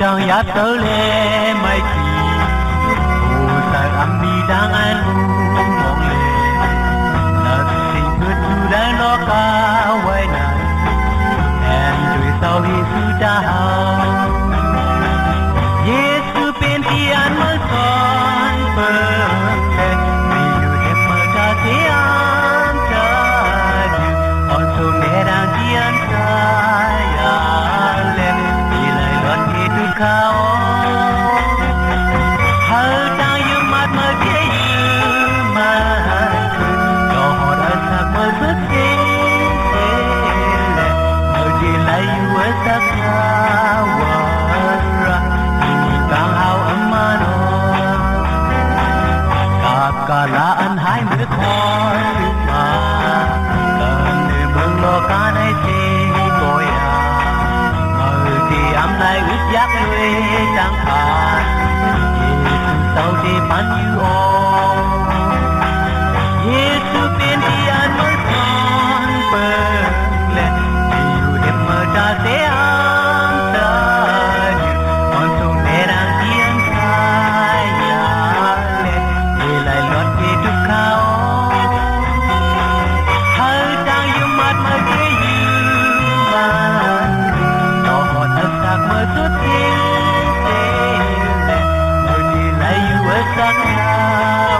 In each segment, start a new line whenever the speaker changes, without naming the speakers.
ดังยาเตเลไม่ขี้โอ้สายอัมมีดังอันหูมองเลนักสิ่งเพื่อดูแลโลกาไว้นานแอนด้วยเศร้าเยซูดาเยซูเป็นที่อันมาสอนเปิดไม่อยู่เด็กมาจากเสียงจะอยู่อ่อนสูงแม่ดังที่อันสายาเล่มีไหลหลอดที่ทุกเขาหาทางอยู่มัดมาเกี่ยวมาก็หอดอันสักมาสุดเสียเลยเมื่อที่ไหลอยู่สักคราวกาลาอันหายมือคอยมาเกินในเมืองโลกาในที่โกยาเมื่อที่อำนายอึดยักด้วยจังผ่านเยซูเศร้าที่มันอยู่เยซูเป็นที่อันมือสอนเปิดและที่อยู่เด็บเมื่อจะเสียงตาอยู่อ่อนสูงในรังเทียนสายยาไหลหลอดที่ทุกเขาหาทางอยู่มัดมาเกี่ยวมาต่อหอดอันสักเมื่อสุดที่เสียเลยเมื่อที่ไหลอยู่สักคราว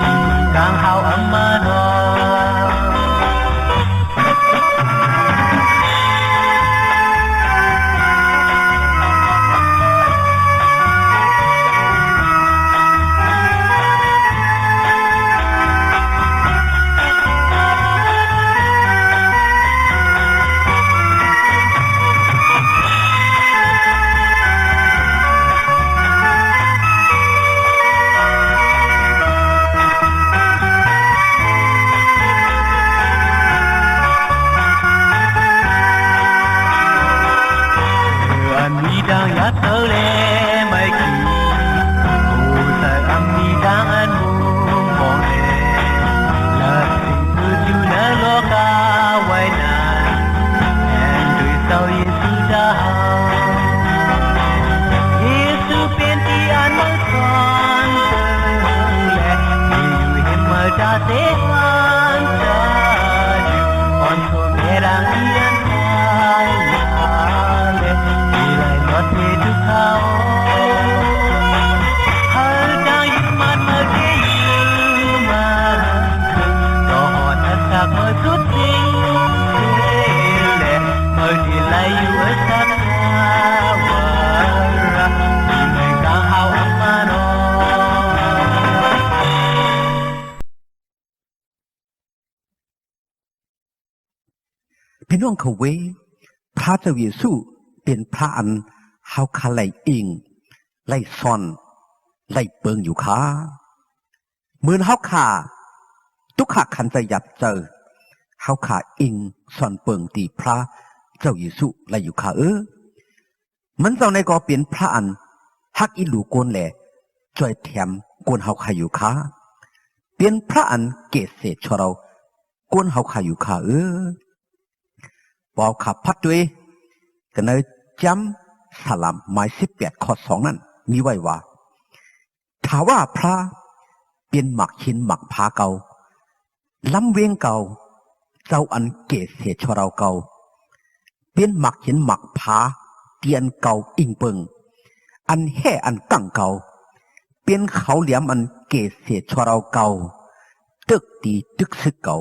ที่กลางเฮาอัมมาโนดังยาเตเลไม่ขี้โอ้สายอัมมีดังอันหูมองเลและสิ่งเพื่ออยู่ในโลกาไว้นานแอนด้วยเศร้าเยซูดาเยซูเป็นที่อันมาสอนเปิดและที่อยู่เห็นมาจากเสียงจะอยู่อ่อนสูงแม่ดังเทียนสายที่ทุกเขาหาทางอยู่มัดมาเกี่ยวมาต่อหอดอันสักเมื่อสุดที่เลยเมื่อที่ไหลอยู่สักคราวที่ในกลางเฮาอัมมาโน
พี่น้องเขาเวพระเจ้าเยซูเป็นพระอันเฮาคาไลอิงไลซ่อนไลเปิงอยู่ค่ะเหมือนเฮาคาทุกขคันจะหยับเจอเฮาคาอิงซ่อนเปิงตีพระเจ้าเยซูไลอยู่ค่ะมันเจ้าในก็เป็นพระอันฮักอีหลูโกนแหละจ่อยแถมกวนเฮาคาอยู่ค่ะเป็นพระอันเกษตรชเรากวนเฮาคาอยู่ค่ะบอกขับพัดด้วยกันเลยจำสลัมหมาย18ข้อ2นั้นมีไว้ว่าถ้าว่าพระเป็นหมักหินหมักผาเก่าล้ำเวงเก่าเจ้าอันเกศเสชเราเก่าเป็นหมักหินหมักผาเตียนเก่าอิงเปิงอันแห่อันกั้งเก่าเป็นเขาเหลี่ยมอันเกศเสชเราเก่าตึกตีตึกซึกเก่า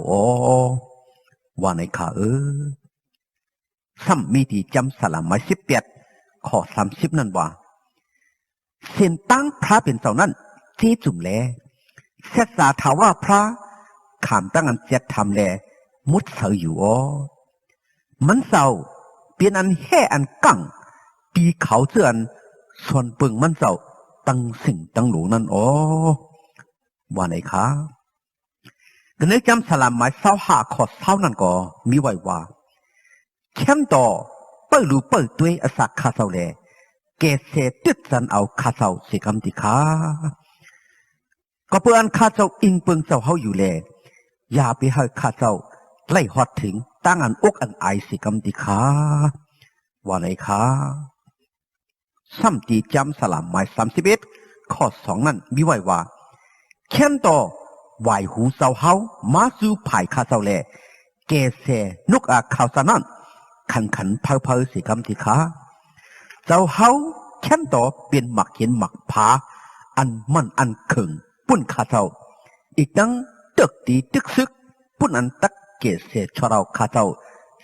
ว่าในข้าซ้ำมีที่จำสลัมหมาย18ข้อ30นั่นว่าเส้นตั้งพระเป็นเจ้านั้นที่จุ่มแลเสษาถาว่าพระขามตั้งอันเจ็ดทำแลมุดเสยอยู่มันเศร้าเปลี่ยนอันแห่อันกั้งปีเขาเสื่อนส่วนปึงมันเศร้าตั้งสิ่งตั้งหลูนั่นว่าไหนคะก็นึกจำสลัมหมาย25ข้อ20นั่นก็มีไว้ว่าแค่มต่อเปิดรูเปิดด้วยอสักคาเซาแลเกษตึดสันเอาคาเซาสิกำติขาก็เพื่อนคาเซาอิงเปิงเจ้าเฮาอยู่แลอย่าไปให้คาเซาไล่ฮอดถึงตั้งอันอกอันไอสิกำติขาว่าไหนคะ ซ้ำตีจำสลามหมาย31ข้อ2นั้นมีไว้ว่าเขียนต่อไหวหูเจ้าเฮามาสู่ภายข้าเจ้าแลเกเสนุกอาข่าวสนั่นขันเพอสิกำที่ขาเจ้าเฮาเขียนต่อเป็นหมักเห็นหมักผาอันมันอันขึงปุ่นข้าเจ้าอีกตั้งตึกตีตึกซึกปุ่นอันตักเกเสชเราข้าเจ้า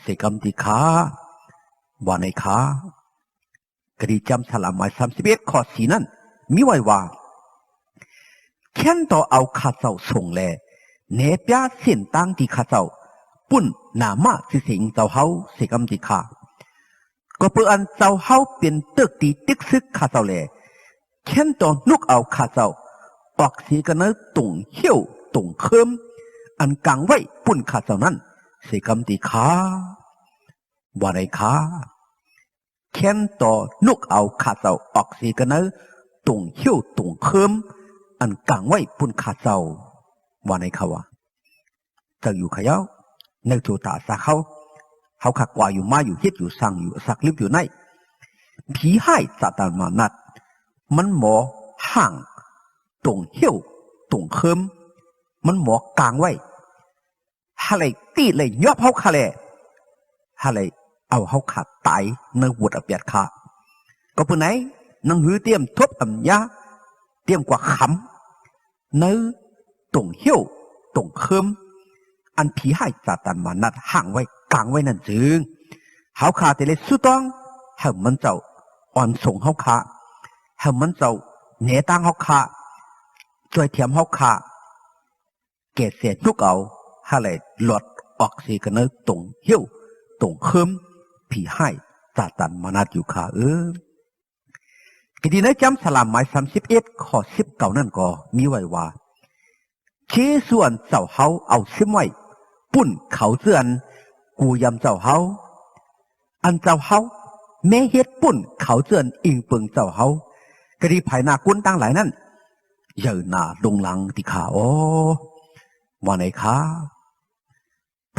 สิกำที่ขาว่าในขากดีจำสลามหมาย31ข้อ4นั้นมีไว้ว่าเขียนต่อเอาข้าเจ้าส่งแลเนปยาเส้นตั้งที่ข้าเจ้าปุ่นนามาสิสิงเจ้าเฮาสิกำที่ขาก็เพื่ออันเจ้าเฮาเป็นตึกตีตึกซึกข้าเจ้าแลเขียนต่อนุกเอาข้าเจ้าออกสีกันเนตุ่งเหี้ยวตุ่งเคิมอันกังไว้ปุ่นข้าเจ้านั้นสิกำที่ขาว่าในขาเขียนต่อนุกเอาข้าเจ้าออกสีกันเนตุ่งเหี้ยวตุ่งเคิมอันกังไว้ปุ่นข้าเจ้าว่าในเขาว่าเจ้าอยู่ขยาวในตัวตาสาเขาขักกว่าอยู่มาอยู่เฮ็ดอยู่สั่งอยู่สักลิบอยู่ในผีให้ซาตานมานัดมันหมอห่างตรงเหี้ยวตรงเคิมมันหมอกลางไว้ฮะเลยตีเลยยอบเขาขาเลยฮะเลยเอาเขาขาดตายในวัดอเปียดขาก็ปุ่นไหนนังหือเตรียมทบอำยาเตรียมกว่าขำในตรงเหี้ยวตรงเคิมอันผีให้ซาตานมานัดห่างไว้กลางไว้นั่นจึงเขาขาแต่เลยสุดต้องให้มันเจ้าอ่อนส่งเขาขาให้มันเจ้าเหนือตั้งเขาขาช่วยเทียมเขาขาเกศเสียทุกเอาให้เลยหลดออกสีกันเนตรงเหี้ยวตรงเคิมผีให้ซาตานมานัดอยู่ขากิดีนะจำสลามหมาย31ข้อ19นั่นก็มีไว้ว่าเชส่วนเจ้าเฮาเอาซิมไว้ปุ่นเขาเสื่อนกูยำเจ้าเฮาอันเจ้าเฮาแม่เฮ็ดปุ่นเขาเสื่อนอิงเปิงเจ้าเฮากะดีภายหน้ากุนตั้งหลายนั่นเยินหน้าลงหลังติขาว่าไหนคะ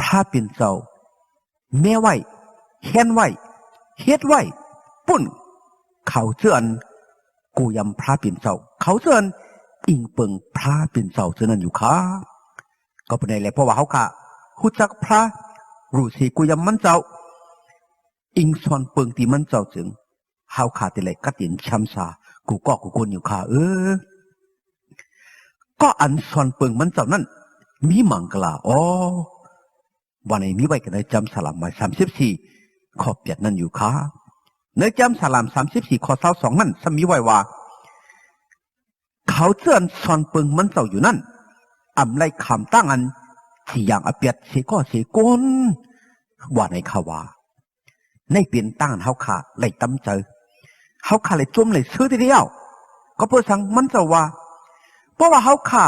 พระเป็นเจ้าแม่ไว้เฮ็ดไว้เฮ็ดไว้ปุ่นเขาเสื่อนกูยำพระเป็นเจ้าเขาเสื่อนอิงเปิงพระเป็นเจ้าเสื่อนั่นอยู่ค่ะก็เป็นไงแหละเพราะว่าเขาค่ะหูจักพระรู้สิกูยำมันเจ้าอิงส่วนเปิงที่มันเจ้าจึงเฮาขาดแต่เลยกัดยินช้ำซากูก็กูคนอยู่ค่ะก็อันส่วนเปิงมันเจ้านั่นมีมังกลาวันนี้มีไว้กันในจำสลามหมาย34ข้อ8นั่นอยู่ค่ะในจำสลาม34ข้อ22นั่นสมีไว้ว่าเขาเจือนส่วนเปิงมันเจ้าอยู่นั่นอำไล่คำตั้งอันที่อย่างอเปียดเสก็เสกนว่าในข่าวว่าในเปลี่ยนตั้งเฮาขาไล่ตั้มเจอเฮาขาไล่จมไล่ซื้อทีเดียวก็เพื่อสั่งมันจะว่าเพราะว่าเฮาขา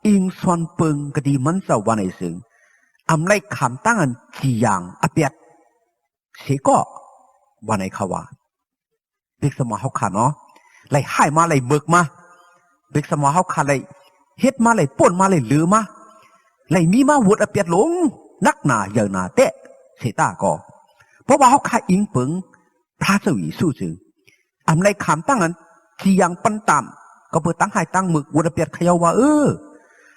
อิงส่วนเปิงก็ดีมันจะว่าในซึ่งอำไล่คำตั้งอันที่อย่างอเปียดเสก็ว่าในข่าวว่าเด็กสมอเฮาขาเนาะไล่ให้มาไล่เบิกมาเด็กสมอเฮาขาไล่เฮ็ดมาไล่ป่นมาไล่ลือมาไล่มีมาวุดอเปียดหลงนักหนาเยอะหนาเตะเสตาก็เพราะว่าเขาขาอิงเปิงพระเจ้าอยู่สู้จึงอำไล่ขามตั้งนั้นที่ยังปันต่ำก็เปิดตั้งให้ตั้งมึกวุดอเปียดขยาว่า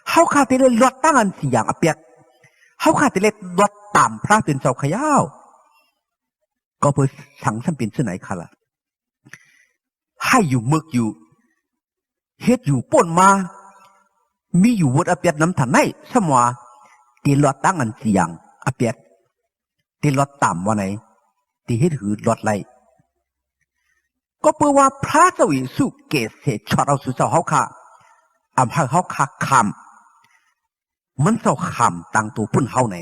เขาขาแต่เลยลดตั้งอันที่ยังอเปียดเขาขาแต่เลยลดต่ำพระเป็นเจ้าขยาวก็เปิดสังสัมเป็นเช่นไหนคะล่ะให้อยู่มึกอยู่เฮ็ดอยู่ป่นมามีอยู่วุดอเปียดน้ำถันในสมว่าตีลอดตั้งอันเสียงอเปียดตีลอดต่ำว่าไหนตีให้ถือลอดไรก็เพื่อว่าพระเจ้าอิสุเกศเสชอดเอาสุเจ้าเขาค่ะอำให้เขาค่ะคำมันเจ้าคำต่างตัวพุ่นเขาไหน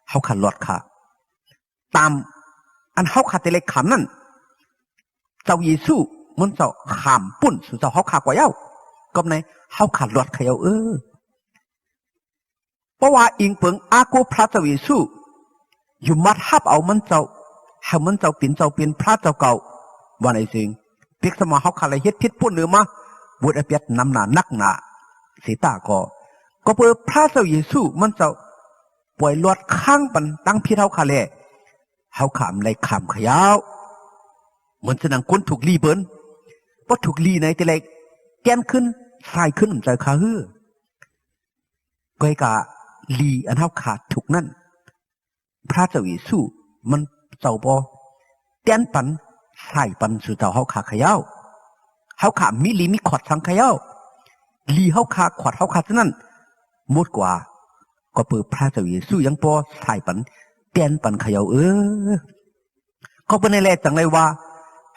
เขาค่ะลอดค่ะตามอันเขาค่ะแต่เล็กคำนั่นเจ้าอิสุมันเจ้าคำปุ่นสุเจ้าเขาค่ะกว่าเย้าก็ในเขาขาดรถเขย่าเพราะว่าอิงเปิงอากูพระเจ้าเยซูอยู่มัดฮับเอามันเจ้าให้มันเจ้าเป็นพระเจ้าเก่าวันไหนสิงเปียกสมาเขาขาดอะไรเฮ็ดพิษปุ่นหรือมาบุตรเปียกนำหนานักหนาสีตาก็เปิดพระเจ้าเยซูมันเจ้าป่วยรถข้างปันตั้งพิษเขาขาดเลยเขาขามในขามเขย่า เหมือนสนังก้นถูกลีเบิ้นพอถูกลีในแต่เล็กแกนขึ้นสายขึ้นใจขาฮือก้อยกะลีอันเฮาขาดถูกนั่นพระเจ้าเยซูมันเจ้าบ่แกนปันสายปันสู่เจ้าเฮาขาขยาวเฮาขามีลีมีขอดสังขยาวลีเฮาขาขอดเฮาขาฉะนั้นหมดกว่าก็เปิดพระเจ้าเยซูยังบ่สายปันแกนปันขยาวก็เป็นในแลจังเลยว่า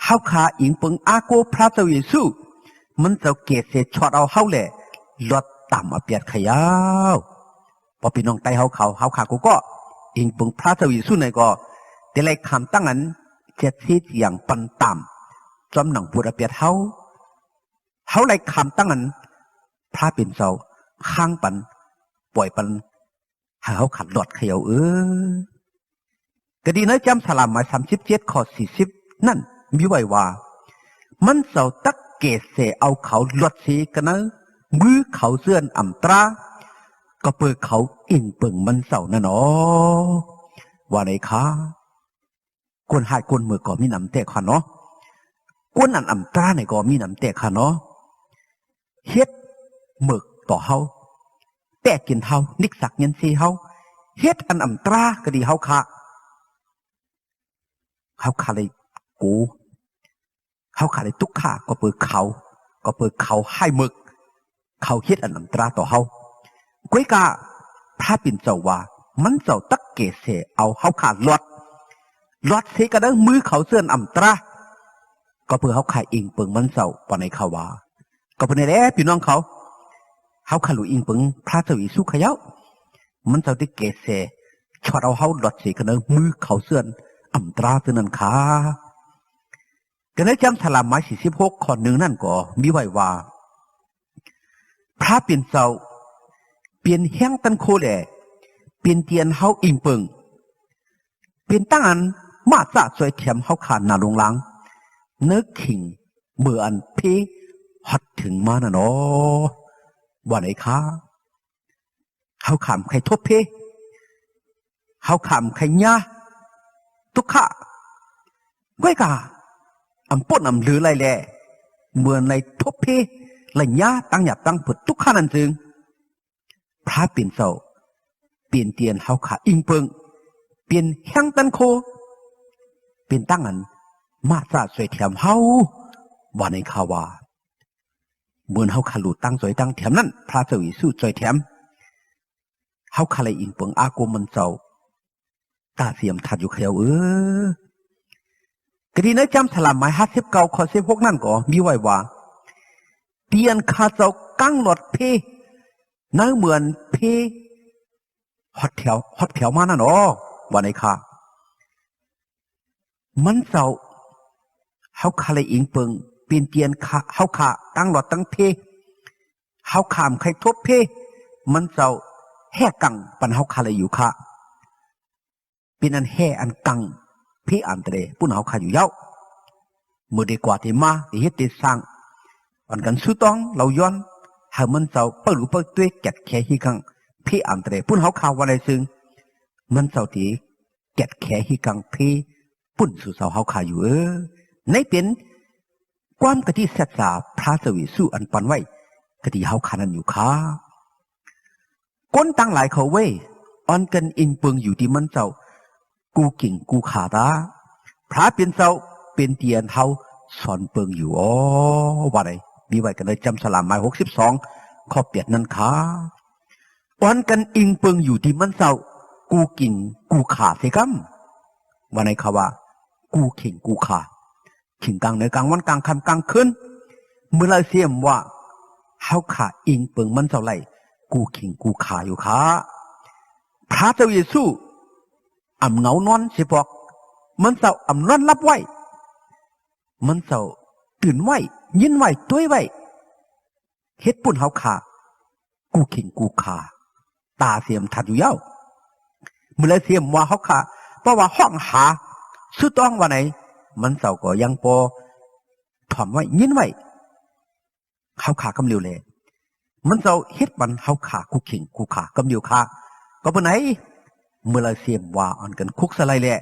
เฮาขาอิงเปิงอาโกพระเจ้าเยซูมันเจ้าเกศเสชอดเอาเฮาแหละลดต่ำอเปียดขยาวพอพี่น้องไต้เฮาขากูก็อิงเปิงพระเจ้าเยซูในก็แต่ไรคำตั้งนั้นเจ็ดสิอย่างปันต่ำจำหนังปูระเปียดเฮาไรคำตั้งนั้นพระเป็นเจ้าข้างปันปล่อยปันให้เฮาขัดหลอดขยาวก็ดีนะจำสลามมา37 ข้อ 40นั่นมีไว้ว่ามันเสาตักเกศเสเอาเขาลดสีกันนะมือเขาเสื่อนอ่ำตราก็เปิดเขาอิงเปิงมันเสานั่นอ๋อว่าไหนคะกวนหายกวนมือก็มีน้ำเตะค่ะเนาะกวนอันอ่ำตราในก็มีน้ำเตะค่ะเนาะเฮ็ดหมึกต่อเฮาแต่กินเฮานิกสักเงินซีเฮาเฮ็ดอันอ่ำตราก็ดีเฮาค่ะเขาขาเลยกูเขาขาเลยตุกขาก็เปิดเขาให้หมึกเขาเฮ็ดอันอันตราต่อเฮาก้อยกาพระปิ่นเจ้าว่ามันเจ้าตักเกศเสเอาเฮาขาลดเสกระดังมือเขาเสื่อนอันตราก็เพื่อเฮาขายอิงเปิงมันเจ้าปานในเขาว่าก็เป็นแหละพี่น้องเขาขาลุอิงเปิงพระเจ้าอิสุขยาวมันเจ้าได้เกศเสชอดเอาเฮาลดเสกระดังมือเขาเสื่อนอัมตราตัวนั้นค่ะกันได้จำสลามไม้46 ข้อ 1นั่นก็มีไว้ว่าพระเปลี่ยนเจ้าเปลี่ยนแห้งตันโคแหล่เปลี่ยนเตียนเฮาอิงเปิงเปลี่ยนตั้งอันมาจะสวยเทียมเฮาขาดนาลงหลังเนื้อขิงเมื่ออันเพฮอดถึงมาน่ะเนาะว่าไหนคะเฮาขามใครทบเพเฮาขามใครญาทุกข้าก้อยกาอำปนอำหรือไรแลเหมือนในทบเพไรญาตั้งหยับตั้งผุดทุกข้านั่นจึงพระเปลี่ยนเศร้าเปลี่ยนเตียนเฮาขาอิงเปิงเปลี่ยนแห้งตันโคเปลี่ยนตั้งอันมาซาสวยแถมเฮาว่าในข่าวว่าเหมือนเฮาขาหลุดตั้งสวยตั้งแถมนั้นพระเจ้าอิสุสวยแถมเฮาขาเลยอิงเปิงอาโกมันเศร้าตาเสียมทัดอยู่เขียวกดีนะจำสลามไม้59 ข้อ 16นั่นก็มีไว้ว่าเตียนข้าเจ้ากั้งหลอดเพนั่งเหมือนเพฮอดแถวมานั่นอ๋อว่าในค่ะมันเจ้าเฮาคาเลยอิงเปิงเปลี่ยนเตียนข้าเฮาขาตั้งหลอดตั้งเพเฮาขามใครทบเพมันเจ้าแห่กังปันเฮาคาเลยอยู่ค่ะเป็นอันแห่อันกังพี่อันเตรปุ่นเฮาขาอยู่เย้าเมื่อได้กว่าที่มาที่เฮ็ดได้สร้างอันกันสุต้องเราย้อนหามันเจ้าเปิดรูปเปิดตัวแกะแค่ฮีกังพี่อันเตรปุ่นเฮาขาวันใดซึ่งมันเจ้าที่แกะแค่ฮีกังพี่ปุ่นสู่เจ้าเฮาขาอยู่ในเป็นความกะที่ศักษาพระเจ้าเยซูอันปันไว้กะที่เฮาขานั้นอยู่ค่ะก้นตั้งหลายเขาเว้ยอันกันอิงเปิงอยู่ที่มันเจ้ากูกิ่งกูขาตาพระเป็นเจ้าเป็นเตียนเฮาสอนเปิงอยู่อ๋อว่าไรมีไว้กันเลยจำสลามไม้62 ข้อ 8นั่นค่ะวันกันอิงเปิงอยู่ที่มันเจ้ากูกิ่งกูขาเสกัมว่าในคำว่ากูเข่งกูขาขิงกลางในกลางวันกลางค่ำกลางคืนเมื่อไรเสียมว่าเฮาขาอิงเปิงมันเจ้าไรกูเข่งกูขาอยู่ค่ะพระเจ้าเยซูอำเงานอนสิบอกมันเจ้าอำนอนรับไว้มันเจ้าตื่นไว้ยินไว้ต้วยไว้เฮ็ดปุ่นเฮาขากูเข่งกูขาตาเสียมทัดอยู่เย้าเมื่อไรเสียมว่าเฮาขาเพราะว่าห้องหาสุดต้องว่าไหนมันเจ้าก็ยังพอถอมไว้ยินไว้เฮาขากำเร็วเลยมันเจ้าเฮ็ดบันเฮาขากูเข่งกูขากำเร็วขาก็บ่ไหนเมื่อไรเสียมว่าอ่อนกันคุกสไลแหละ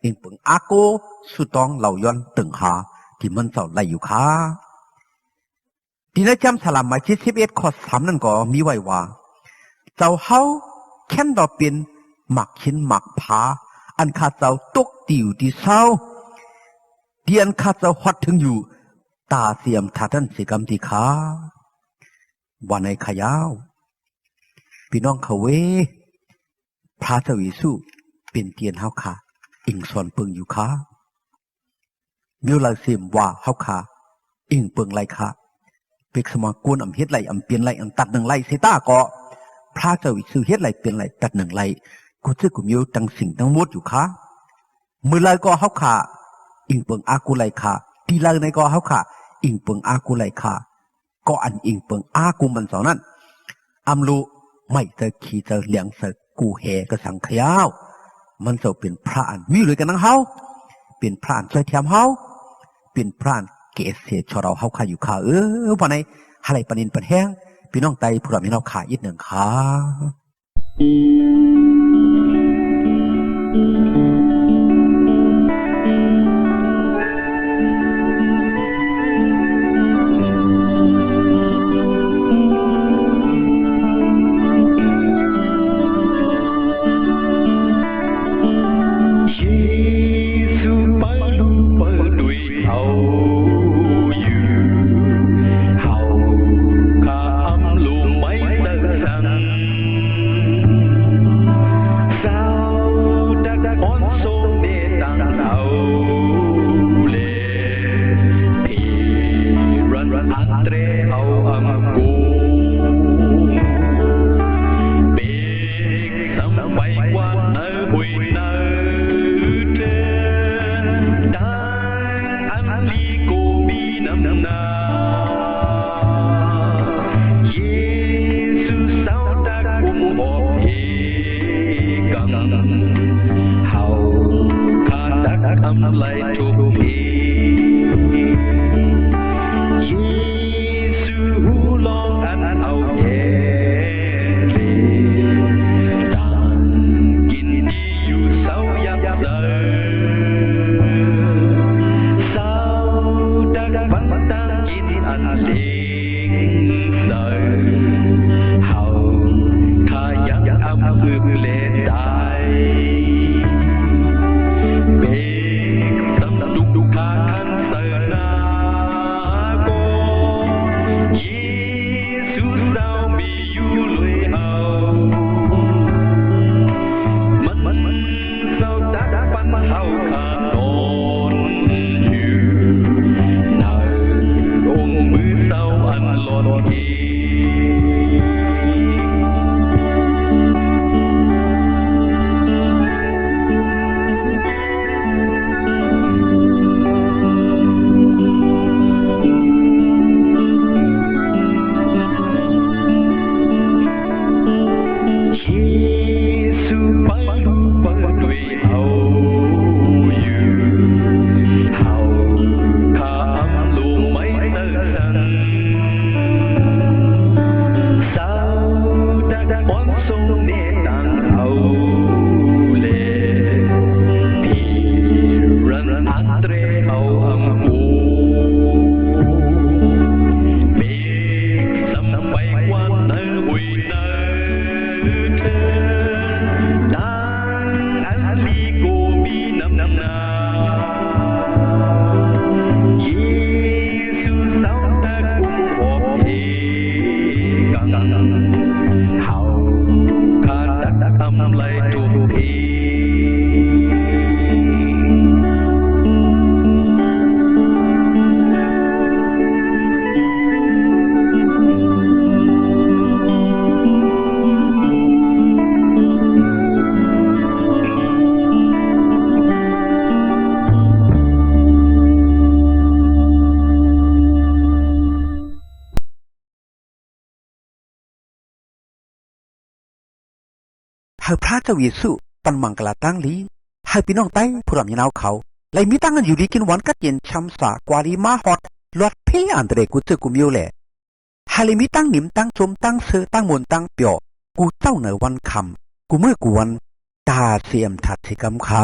เองเปิงอาโกสุตองเหล่าย้อนตึงหาที่มันเจ้าไล่อยู่ค่ะปีนะจำสลามหมายที่11ข้อ3นั่นก็มีไว้ว่าเจ้าเฮาแค่นดอกเป็นหมักขินหมักผาอันข้าเจ้าตกติวที่เศร้าเดียนข้าเจ้าฮอดถึงอยู่ตาเสียมทัดันสิกรรมที่ขาวันในขยาวพี่น้องเขาเวพระเจ้าเยซูเป็นเตียนเฮาค่ะอิงสอนเปิงอยู่ค่ะมิวลาเสียมว่าเฮาค่ะอิงเปิงไรค่ะเป็กสมากวนอำเฮ็ดไรอำเปลี่ยนไรอำตัดหนึ่งไรเสตาก็พระเจ้าเยซูเฮ็ดไรเปลี่ยนไรตัดหนึ่งไรกูจะกูมิวตั้งสิ่งทั้งหมดอยู่ค่ะมือไรก็เฮาค่ะอิงเปิงอากูไรค่ะทีไรในก็เฮาค่ะอิงเปิงอากูไรค่ะก็อันอิงเปิงอากูมันสองนั้นอำลูไม่เจอขี่เจอเลี้ยงเจอกูแห่ก็สังขยาวมันจะเป็นพระอันมีเลยกันนังเฮาเป็นพระอันช่วยเทียมเฮาเป็นพระอันเกศเสชเราเฮาค่ะอยู่ค่ะวันไหนอะไรปนินปันแห้งพี่น้องไตผู้รับพี่น้องขาอีกหนึ่งค่ะให้พระเจ้าเยซูปันมังกลาตั้งลีให้พี่น้องไต้ผู้รับยินเอาเขาไล่มีตั้งกันอยู่ดีกินหวานกัดเย็นช้ำสากวาลีมาฮอดลอดเพอันเดรกูเจอกูมิวแหละให้เลยมีตั้งหนิมตั้งชมตั้งเสือตั้งมนตั้งเปียวกูเจ้าเหนือวันคำกูเมื่อกูวันตาเสียมถัดสิกำขา